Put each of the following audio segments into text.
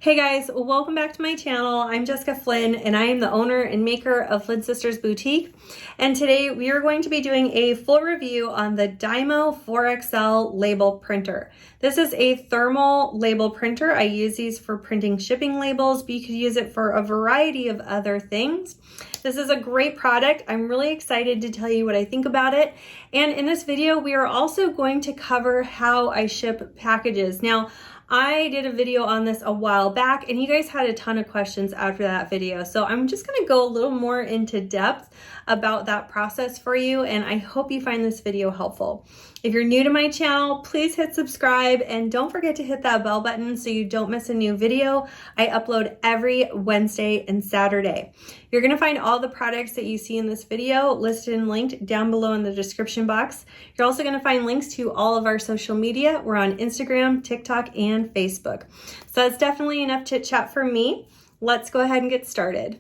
Hey guys, welcome back to my channel. I'm Jessica Flynn and I am the owner and maker of Flynn Sisters Boutique. And today we are going to be doing a full review on the Dymo 4XL label printer. This is a thermal label printer. I use these for printing shipping labels, but you could use it for a variety of other things. This is a great product. I'm really excited to tell you what I think about it. And in this video, we are also going to cover how I ship packages. Now, I did a video on this a while back and you guys had a ton of questions after that video. So I'm just gonna go a little more into depth about that process for you, and I hope you find this video helpful. If you're new to my channel, please hit subscribe and don't forget to hit that bell button so you don't miss a new video. I upload every Wednesday and Saturday. You're gonna find all the products that you see in this video listed and linked down below in the description box. You're also gonna find links to all of our social media. We're on Instagram, TikTok, and Facebook. So that's definitely enough chit chat for me. Let's go ahead and get started.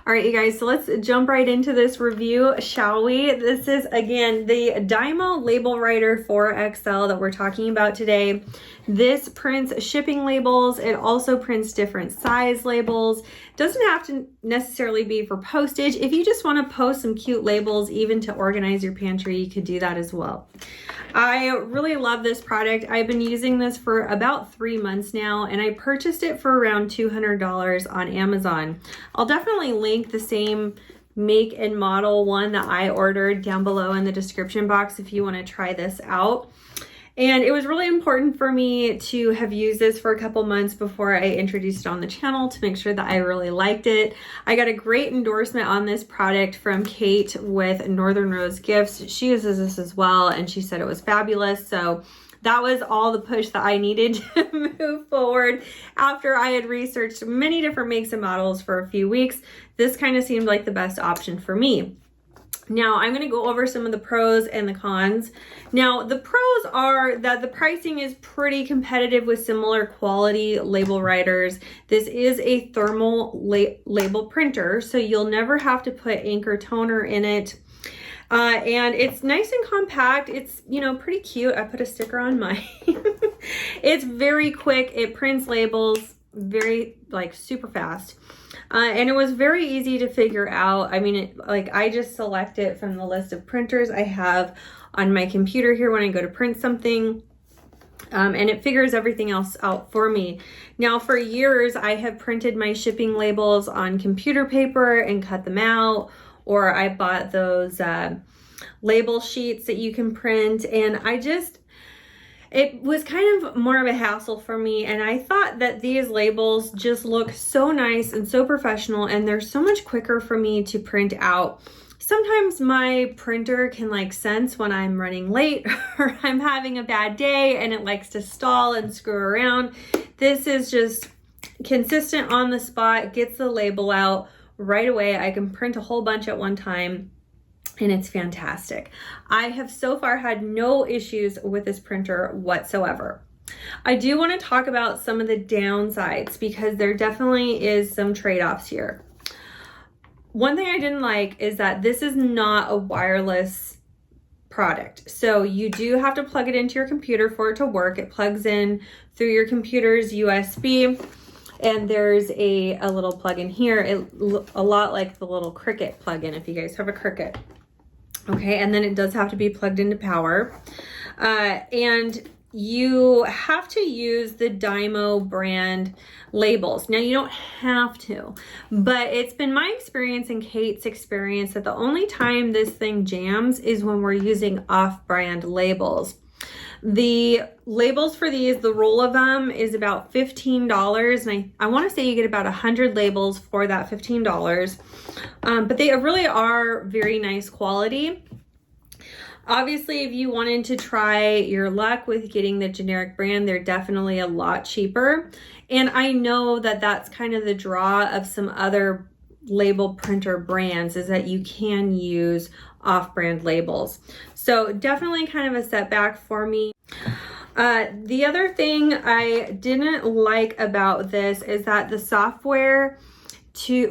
All right, you guys, so let's jump right into this review, shall we? This is, again, the Dymo Label Writer 4XL that we're talking about today. This prints shipping labels. It also prints different size labels. Doesn't have to necessarily be for postage. If you just want to post some cute labels, even to organize your pantry, you could do that as well. I really love this product. I've been using this for about 3 months now, and I purchased it for around $200 on Amazon. I'll definitely link the same make and model one that I ordered down below in the description box if you want to try this out. And it was really important for me to have used this for a couple months before I introduced it on the channel to make sure that I really liked it. I got a great endorsement on this product from Kate with Northern Rose Gifts. She uses this as well, and she said it was fabulous. So that was all the push that I needed to move forward. After I had researched many different makes and models for a few weeks, this kind of seemed like the best option for me. Now, I'm going to go over some of the pros and the cons. Now, the pros are that the pricing is pretty competitive with similar quality label writers. This is a thermal label printer, so you'll never have to put ink or toner in it. And it's nice and compact. It's, you know, pretty cute. I put a sticker on mine. It's very quick. It prints labels very, like, super fast. And it was very easy to figure out. I mean, I just select it from the list of printers I have on my computer here when I go to print something. And it figures everything else out for me. Now, for years, I have printed my shipping labels on computer paper and cut them out, or I bought those label sheets that you can print, and it was kind of more of a hassle for me, and I thought that these labels just look so nice and so professional, and they're so much quicker for me to print out. Sometimes my printer can sense when I'm running late or I'm having a bad day and it likes to stall and screw around. This is just consistent on the spot, gets the label out right away. I can print a whole bunch at one time, and it's fantastic. I have so far had no issues with this printer whatsoever. I do want to talk about some of the downsides because there definitely is some trade-offs here. One thing I didn't like is that this is not a wireless product. So you do have to plug it into your computer for it to work. It plugs in through your computer's USB. And there's a little plug-in here, a lot like the little Cricut plug-in if you guys have a Cricut. Okay, and then it does have to be plugged into power. And you have to use the Dymo brand labels. Now, you don't have to, but it's been my experience and Kate's experience that the only time this thing jams is when we're using off-brand labels. The labels for these, the roll of them is about $15, and I want to say you get about 100 labels for that $15, but they really are very nice quality. Obviously, if you wanted to try your luck with getting the generic brand, they're definitely a lot cheaper, and I know that that's kind of the draw of some other label printer brands, is that you can use off-brand labels. So definitely kind of a setback for me. The other thing I didn't like about this is that the software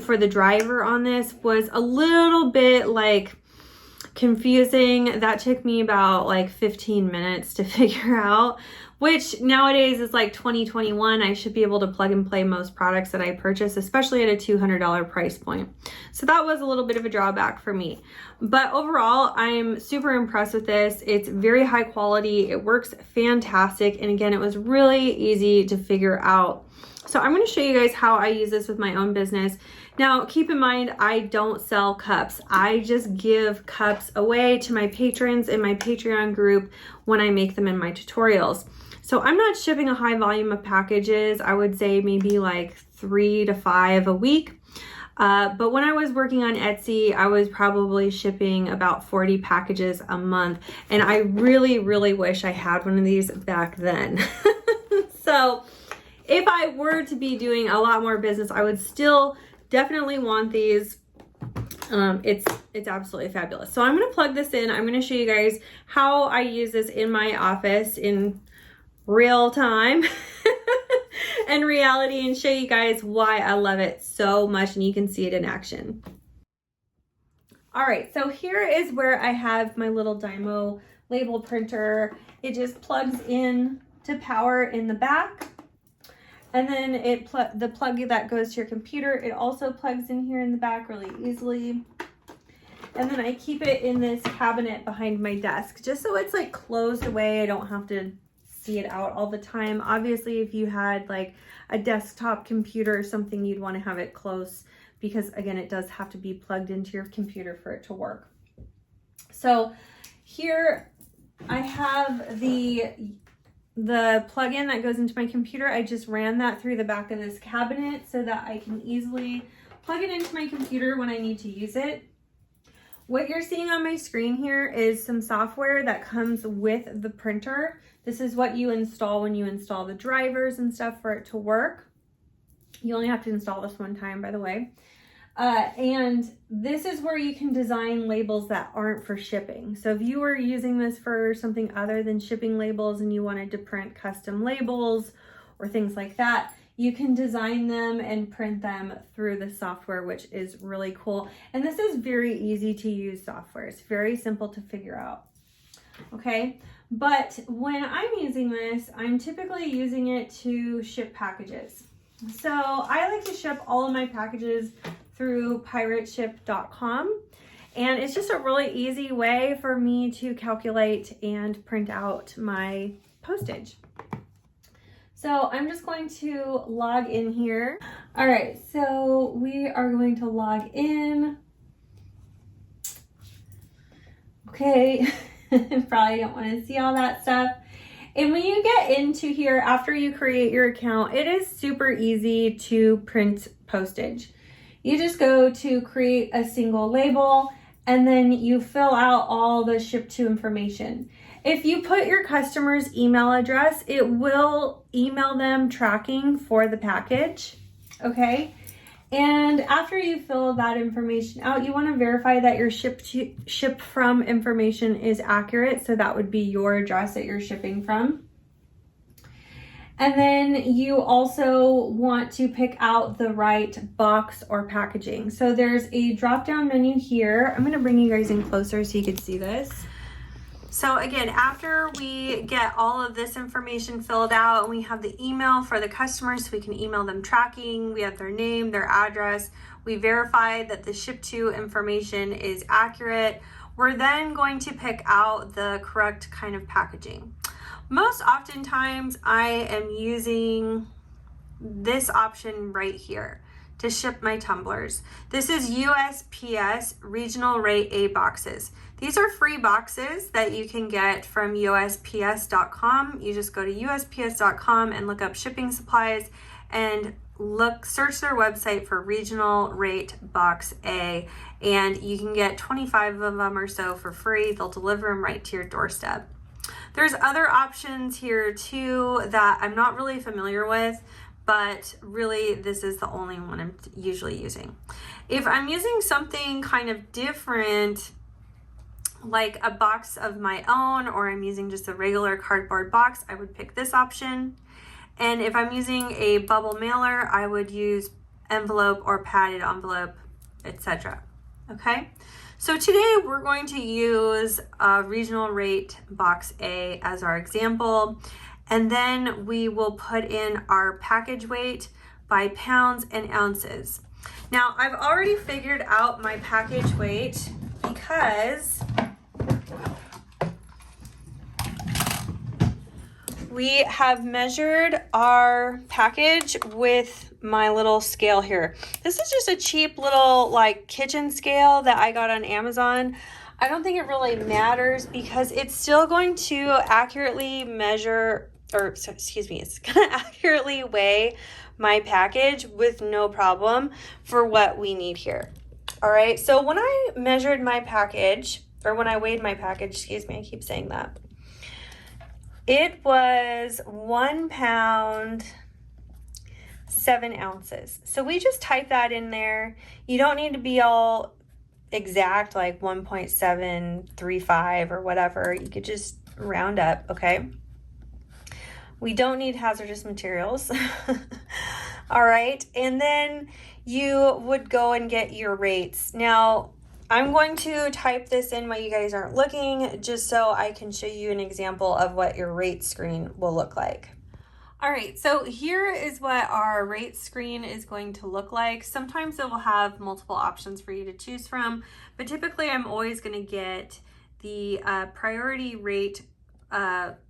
for the driver on this was a little bit like confusing. That took me about like 15 minutes to figure out, which nowadays is like 2021. I should be able to plug and play most products that I purchase, especially at a $200 price point. So that was a little bit of a drawback for me. But overall, I'm super impressed with this. It's very high quality. It works fantastic. And again, it was really easy to figure out. So I'm going to show you guys how I use this with my own business. Now, keep in mind, I don't sell cups. I just give cups away to my patrons in my Patreon group when I make them in my tutorials. So I'm not shipping a high volume of packages. I would say maybe like 3 to 5 a week. But when I was working on Etsy, I was probably shipping about 40 packages a month. And I really, really wish I had one of these back then. So if I were to be doing a lot more business, I would still definitely want these. It's absolutely fabulous. So I'm going to plug this in. I'm going to show you guys how I use this in my office in real time and reality, and show you guys why I love it so much, and you can see it in action. All right, so here is where I have my little Dymo label printer. It just plugs in to power in the back. And then the plug that goes to your computer, it also plugs in here in the back really easily. And then I keep it in this cabinet behind my desk, just so it's like closed away. I don't have to see it out all the time. Obviously, if you had like a desktop computer or something, you'd want to have it close, because again, it does have to be plugged into your computer for it to work. So here I have the plug-in that goes into my computer. I just ran that through the back of this cabinet so that I can easily plug it into my computer when I need to use it. What you're seeing on my screen here is some software that comes with the printer. This is what you install when you install the drivers and stuff for it to work. You only have to install this one time, by the way. And this is where you can design labels that aren't for shipping. So if you were using this for something other than shipping labels and you wanted to print custom labels or things like that, you can design them and print them through the software, which is really cool. And this is very easy to use software. It's very simple to figure out. Okay, but when I'm using this, I'm typically using it to ship packages. So I like to ship all of my packages through pirateship.com, and it's just a really easy way for me to calculate and print out my postage. So I'm just going to log in here. All right, so we are going to log in. Okay, probably don't want to see all that stuff. And when you get into here, after you create your account, it is super easy to print postage. You just go to create a single label, and then you fill out all the ship to information. If you put your customer's email address, it will email them tracking for the package, okay? And after you fill that information out, you want to verify that your ship from information is accurate. So that would be your address that you're shipping from. And then you also want to pick out the right box or packaging. So there's a drop-down menu here. I'm going to bring you guys in closer so you can see this. So again, after we get all of this information filled out and we have the email for the customers, so we can email them tracking, we have their name, their address, we verify that the ship to information is accurate, we're then going to pick out the correct kind of packaging. Most oftentimes I am using this option right here to ship my tumblers. This is USPS Regional Rate A boxes. These are free boxes that you can get from USPS.com. You just go to USPS.com and look up shipping supplies and search their website for Regional Rate Box A, and you can get 25 of them or so for free. They'll deliver them right to your doorstep. There's other options here too that I'm not really familiar with, but really this is the only one I'm usually using. If I'm using something kind of different, like a box of my own, or I'm using just a regular cardboard box, I would pick this option. And if I'm using a bubble mailer, I would use envelope or padded envelope, etc. Okay, so today we're going to use a regional rate box A as our example, and then we will put in our package weight by pounds and ounces. Now, I've already figured out my package weight because we have measured our package with my little scale here. This is just a cheap little like kitchen scale that I got on Amazon. I don't think it really matters because it's still going to accurately measure, or excuse me, it's going to accurately weigh my package with no problem for what we need here. All right, so when I measured my package, or when I weighed my package, excuse me, I keep saying that, it was 1 pound, 7 ounces. So we just type that in there. You don't need to be all exact, like 1.735 or whatever. You could just round up, okay? We don't need hazardous materials. All right, and then you would go and get your rates. Now, I'm going to type this in while you guys aren't looking, just so I can show you an example of what your rate screen will look like. All right, so here is what our rate screen is going to look like. Sometimes it will have multiple options for you to choose from, but typically I'm always going to get the priority rate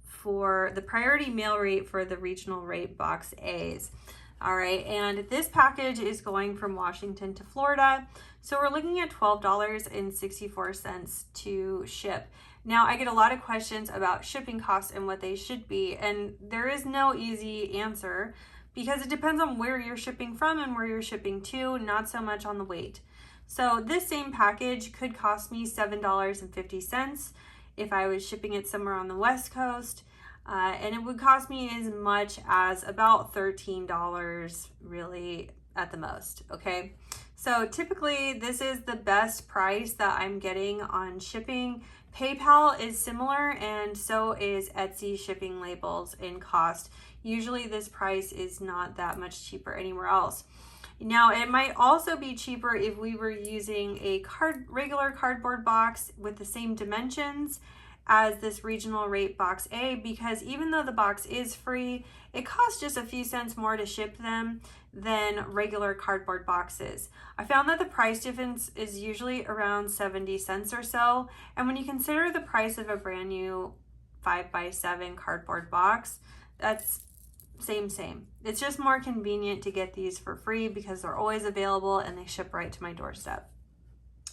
for the priority mail rate for the regional rate box A's. All right, and this package is going from Washington to Florida. So we're looking at $12.64 to ship. Now, I get a lot of questions about shipping costs and what they should be, and there is no easy answer because it depends on where you're shipping from and where you're shipping to, not so much on the weight. So this same package could cost me $7.50 if I was shipping it somewhere on the West Coast. And it would cost me as much as about $13 really at the most, okay? So typically this is the best price that I'm getting on shipping. PayPal is similar, and so is Etsy shipping labels in cost. Usually this price is not that much cheaper anywhere else. Now, it might also be cheaper if we were using a regular cardboard box with the same dimensions as this regional rate box A, because even though the box is free, it costs just a few cents more to ship them than regular cardboard boxes. I found that the price difference is usually around 70 cents or so, and when you consider the price of a brand new 5x7 cardboard box, that's same. It's just more convenient to get these for free because they're always available and they ship right to my doorstep.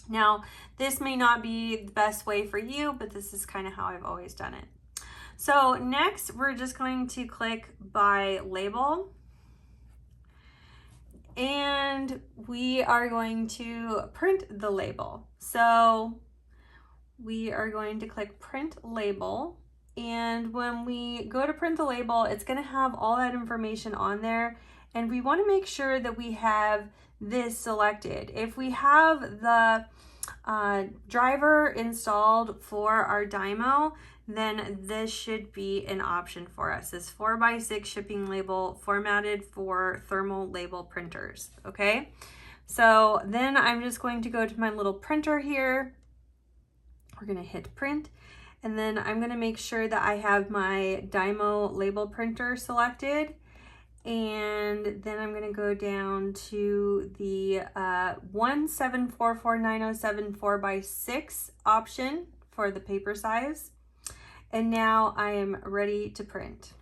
Now, this may not be the best way for you, but this is kind of how I've always done it. So next, we're just going to click by label. And we are going to print the label. So we are going to click print label. And when we go to print the label, it's going to have all that information on there. And we want to make sure that we have this selected. If we have the driver installed for our Dymo, then this should be an option for us. This 4x6 shipping label formatted for thermal label printers, okay? So then I'm just going to go to my little printer here. We're gonna hit print, and then I'm gonna make sure that I have my Dymo label printer selected. And then I'm gonna go down to the 1744907 4x6 option for the paper size. And now I am ready to print.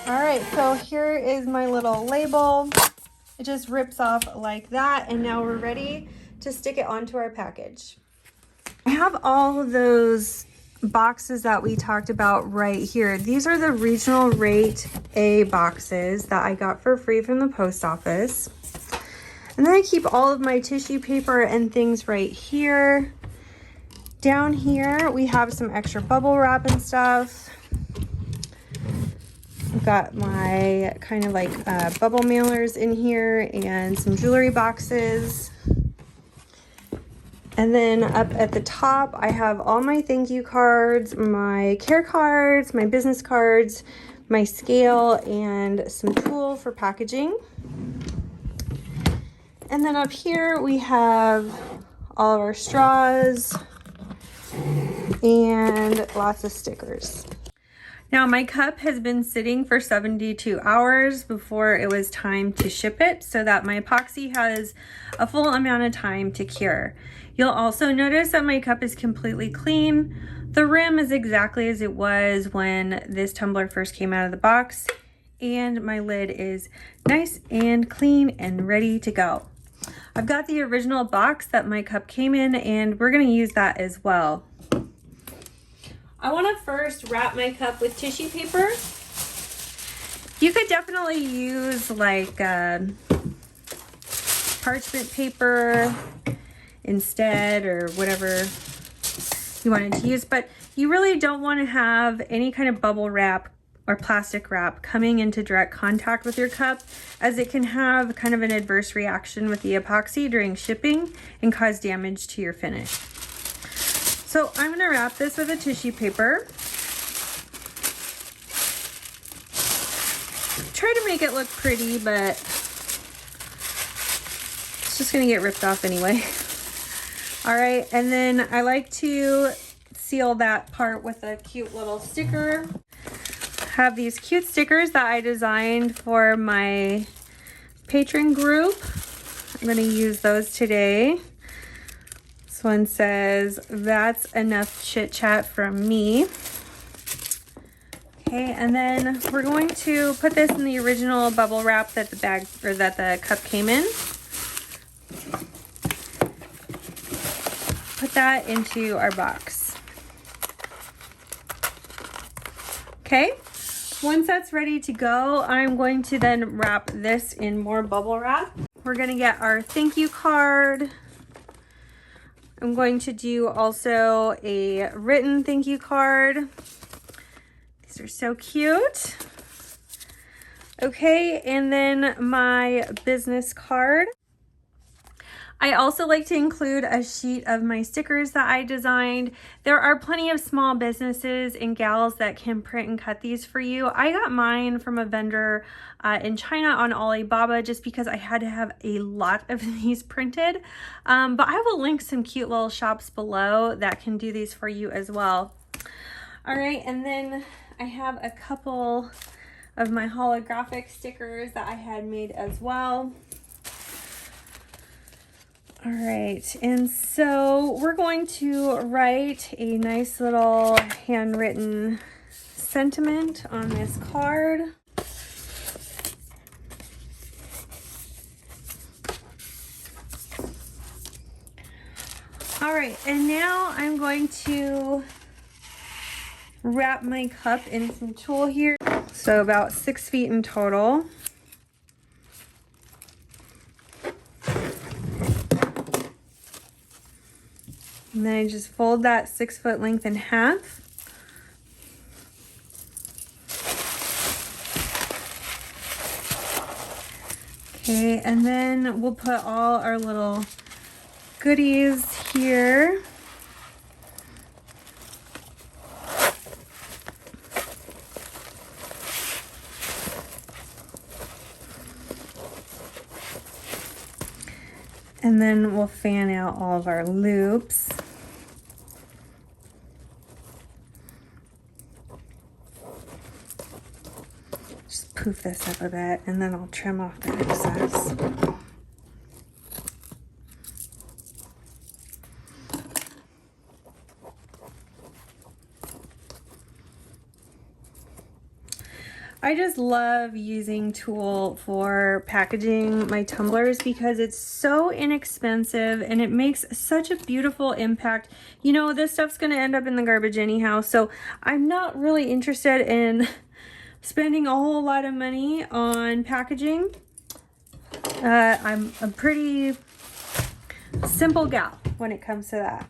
All right, so here is my little label. It just rips off like that, and now we're ready to stick it onto our package. I have all of those boxes that we talked about right here. These are the regional rate A boxes that I got for free from the post office. And then I keep all of my tissue paper and things right here. Down here, we have some extra bubble wrap and stuff. I've got my kind of like bubble mailers in here and some jewelry boxes. And then up at the top, I have all my thank you cards, my care cards, my business cards, my scale, and some tulle for packaging. And then up here, we have all of our straws and lots of stickers. Now my cup has been sitting for 72 hours before it was time to ship it so that my epoxy has a full amount of time to cure. You'll also notice that my cup is completely clean. The rim is exactly as it was when this tumbler first came out of the box, and my lid is nice and clean and ready to go. I've got the original box that my cup came in, and we're gonna use that as well. I wanna first wrap my cup with tissue paper. You could definitely use like parchment paper instead, or whatever you wanted to use, but you really don't want to have any kind of bubble wrap or plastic wrap coming into direct contact with your cup, as it can have kind of an adverse reaction with the epoxy during shipping and cause damage to your finish. So I'm going to wrap this with a tissue paper. Try to make it look pretty, but it's just going to get ripped off anyway. All right, and then I like to seal that part with a cute little sticker. I have these cute stickers that I designed for my patron group. I'm gonna use those today. This one says, "That's enough chit chat from me." Okay, and then we're going to put this in the original bubble wrap that the bag, or that the cup came in. Put that into our box. Okay, once that's ready to go, I'm going to then wrap this in more bubble wrap. We're gonna get our thank you card. I'm going to do also a written thank you card. These are so cute. Okay, and then my business card. I also like to include a sheet of my stickers that I designed. There are plenty of small businesses and gals that can print and cut these for you. I got mine from a vendor in China on Alibaba just because I had to have a lot of these printed. But I will link some cute little shops below that can do these for you as well. All right, and then I have a couple of my holographic stickers that I had made as well. All right, and so we're going to write a nice little handwritten sentiment on this card. All right, and now I'm going to wrap my cup in some tulle here. So about 6 feet in total. And then I just fold that 6 foot length in half. Okay, and then we'll put all our little goodies here. And then we'll fan out all of our loops. Just poof this up a bit, and then I'll trim off the excess. I just love using tulle for packaging my tumblers because it's so inexpensive and it makes such a beautiful impact. You know, this stuff's gonna end up in the garbage anyhow, so I'm not really interested in spending a whole lot of money on packaging. I'm a pretty simple gal when it comes to that.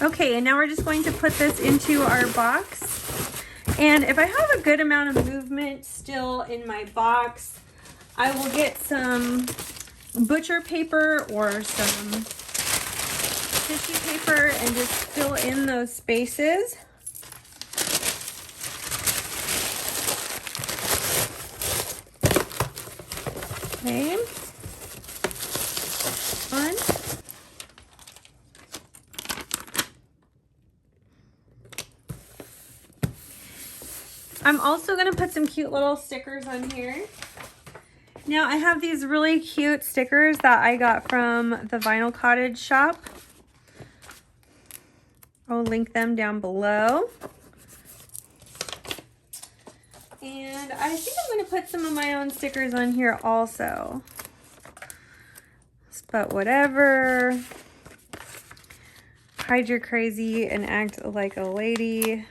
Okay, and now we're just going to put this into our box. And if I have a good amount of movement still in my box, I will get some butcher paper or some tissue paper and just fill in those spaces. Okay. One. I'm also going to put some cute little stickers on here. Now I have these really cute stickers that I got from the Vinyl Cottage shop. I'll link them down below. And I think I'm going to put some of my own stickers on here also. But whatever. Hide your crazy and act like a lady.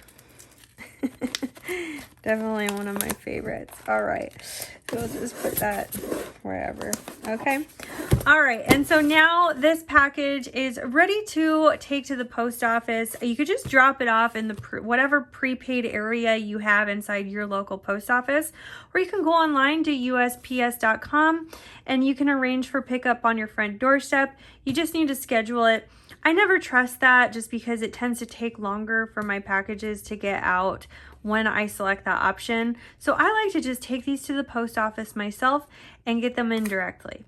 Definitely one of my favorites. All right, we'll just put that wherever. Okay. All right, and so now this package is ready to take to the post office. You could just drop it off in the whatever prepaid area you have inside your local post office, or you can go online to USPS.com and you can arrange for pickup on your front doorstep. You just need to schedule it. I never trust that just because it tends to take longer for my packages to get out when I select that option. So I like to just take these to the post office myself and get them in directly.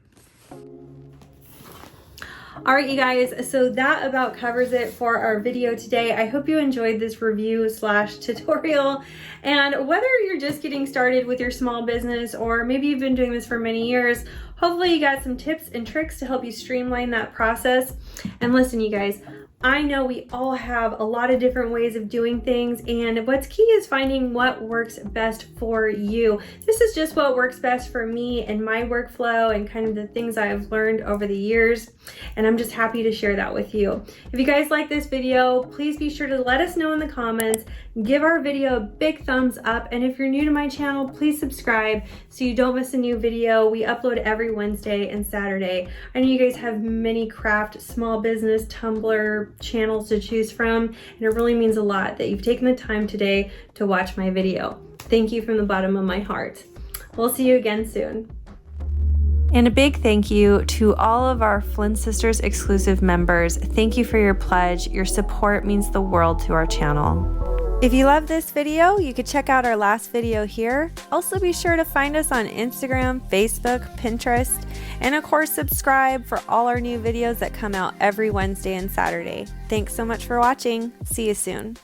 All right, you guys, so that about covers it for our video today. I hope you enjoyed this review / tutorial. And whether you're just getting started with your small business or maybe you've been doing this for many years, hopefully you got some tips and tricks to help you streamline that process. And listen, you guys, I know we all have a lot of different ways of doing things, and what's key is finding what works best for you. This is just what works best for me and my workflow and kind of the things I've learned over the years, and I'm just happy to share that with you. If you guys like this video, please be sure to let us know in the comments, give our video a big thumbs up, and if you're new to my channel, please subscribe so you don't miss a new video. We upload every Wednesday and Saturday. I know you guys have many craft, small business, tumbler channels to choose from, and it really means a lot that you've taken the time today to watch my video. Thank you from the bottom of my heart. We'll see you again soon. And a big thank you to all of our Flynn Sisters exclusive members. Thank you for your pledge. Your support means the world to our channel. If you love this video, you could check out our last video here. Also be sure to find us on Instagram, Facebook, Pinterest, and of course subscribe for all our new videos that come out every Wednesday and Saturday. Thanks so much for watching. See you soon.